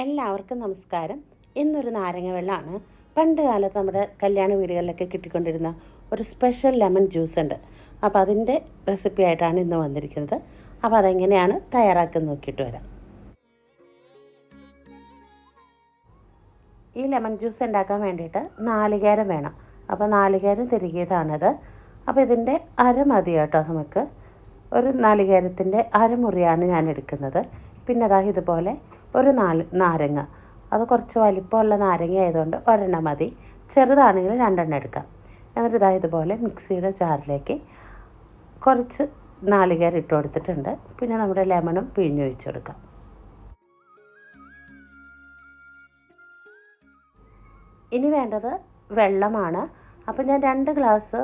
എല്ലാവർക്കും നമസ്കാരം. ഇന്നൊരു നാരങ്ങ വെള്ളമാണ്. പണ്ട് കാലത്ത് നമ്മുടെ കല്യാണ വീടുകളിലൊക്കെ കിട്ടിക്കൊണ്ടിരുന്ന ഒരു സ്പെഷ്യൽ ലെമൺ ജ്യൂസ് ഉണ്ട്. അപ്പോൾ അതിൻ്റെ റെസിപ്പി ആയിട്ടാണ് ഇന്ന് വന്നിരിക്കുന്നത്. അപ്പോൾ അതെങ്ങനെയാണ് തയ്യാറാക്കുന്നത് നോക്കിയിട്ട് വരാം. ഈ ലെമൺ ജ്യൂസ് ഉണ്ടാക്കാൻ വേണ്ടിയിട്ട് നാളികേരം വേണം. അപ്പോൾ നാളികേരം തിരികിയതാണിത്. അപ്പോൾ ഇതിൻ്റെ അരമതി കേട്ടോ. നമുക്ക് ഒരു നാളികേരത്തിൻ്റെ അരമുറിയാണ് ഞാൻ എടുക്കുന്നത്. പിന്നെ അതാ ഇതുപോലെ ഒരു നാരങ്ങ, അത് കുറച്ച് വലിപ്പമുള്ള നാരങ്ങ ആയതുകൊണ്ട് ഒരെണ്ണം മതി. ചെറുതാണെങ്കിൽ രണ്ടെണ്ണം എടുക്കാം. എന്നിട്ട് ഇതാ ഇതുപോലെ മിക്സിയുടെ ജാറിലേക്ക് കുറച്ച് നാളികേരം ഇട്ട് കൊടുത്തിട്ടുണ്ട്. പിന്നെ നമ്മുടെ ലെമണും പിഴിഞ്ഞൊഴിച്ച് കൊടുക്കാം. ഇനി വേണ്ടത് വെള്ളമാണ്. അപ്പം ഞാൻ 2 ഗ്ലാസ്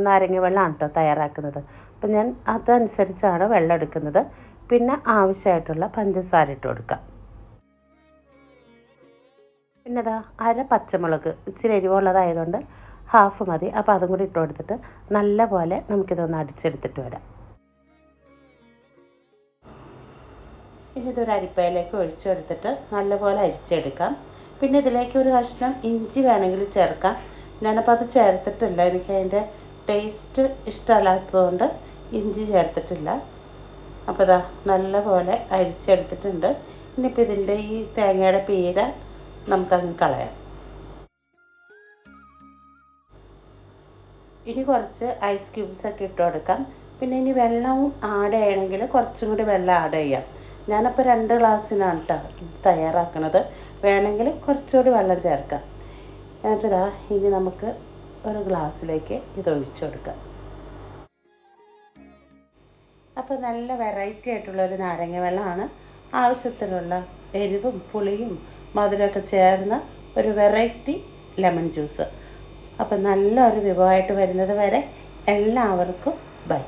നാരങ്ങ വെള്ളമാണ് കേട്ടോ തയ്യാറാക്കുന്നത്. അപ്പം ഞാൻ അതനുസരിച്ചാണ് വെള്ളം എടുക്കുന്നത്. പിന്നെ ആവശ്യമായിട്ടുള്ള പഞ്ചസാര ഇട്ട് കൊടുക്കാം. പിന്നെ അതാ അര പച്ചമുളക്, ഇച്ചിരി എരിവുള്ളതായതുകൊണ്ട് ഹാഫ് മതി. അപ്പോൾ അതും കൂടി ഇട്ട് കൊടുത്തിട്ട് നല്ല പോലെ നമുക്കിതൊന്ന് അടിച്ചെടുത്തിട്ട് വരാം. ഇനി ഇതൊരു അരിപ്പയിലേക്ക് ഒഴിച്ചെടുത്തിട്ട് നല്ലപോലെ അരിച്ചെടുക്കാം. പിന്നെ ഇതിലേക്ക് ഒരു കഷ്ണം ഇഞ്ചി വേണമെങ്കിൽ ചേർക്കാം. ഞാനപ്പോൾ അത് ചേർത്തിട്ടില്ല. എനിക്ക് അതിൻ്റെ ടേസ്റ്റ് ഇഷ്ടമല്ലാത്തതുകൊണ്ട് ഇഞ്ചി ചേർത്തിട്ടില്ല. അപ്പോൾ ഇതാ നല്ലപോലെ അരിച്ചെടുത്തിട്ടുണ്ട്. ഇനിയിപ്പോൾ ഇതിൻ്റെ ഈ തേങ്ങയുടെ പീര നമുക്കങ്ങ് കളയാം. ഇനി കുറച്ച് ഐസ് ക്യൂബ്സൊക്കെ ഇട്ട് കൊടുക്കാം. പിന്നെ ഇനി വെള്ളം ആഡ് ചെയ്യണമെങ്കിൽ കുറച്ചും കൂടി വെള്ളം ആഡ് ചെയ്യാം. ഞാനപ്പോൾ 2 ഗ്ലാസ്സിനാണ് കേട്ടോ തയ്യാറാക്കുന്നത്. വേണമെങ്കിൽ കുറച്ചുകൂടി വെള്ളം ചേർക്കാം. എന്നിട്ട് ഇതാ ഇനി നമുക്ക് ഒരു ഗ്ലാസ്സിലേക്ക് ഇത് ഒഴിച്ചു കൊടുക്കാം. അപ്പോൾ നല്ല വെറൈറ്റി ആയിട്ടുള്ളൊരു നാരങ്ങ വെള്ളമാണ്. ആവശ്യത്തിനുള്ള എരിവും പുളിയും മധുരമൊക്കെ ചേർന്ന ഒരു വെറൈറ്റി ലെമൺ ജ്യൂസ്. അപ്പോൾ നല്ലൊരു വിഭവമായിട്ട് വരുന്നത് വരെ എല്ലാവർക്കും ബൈ.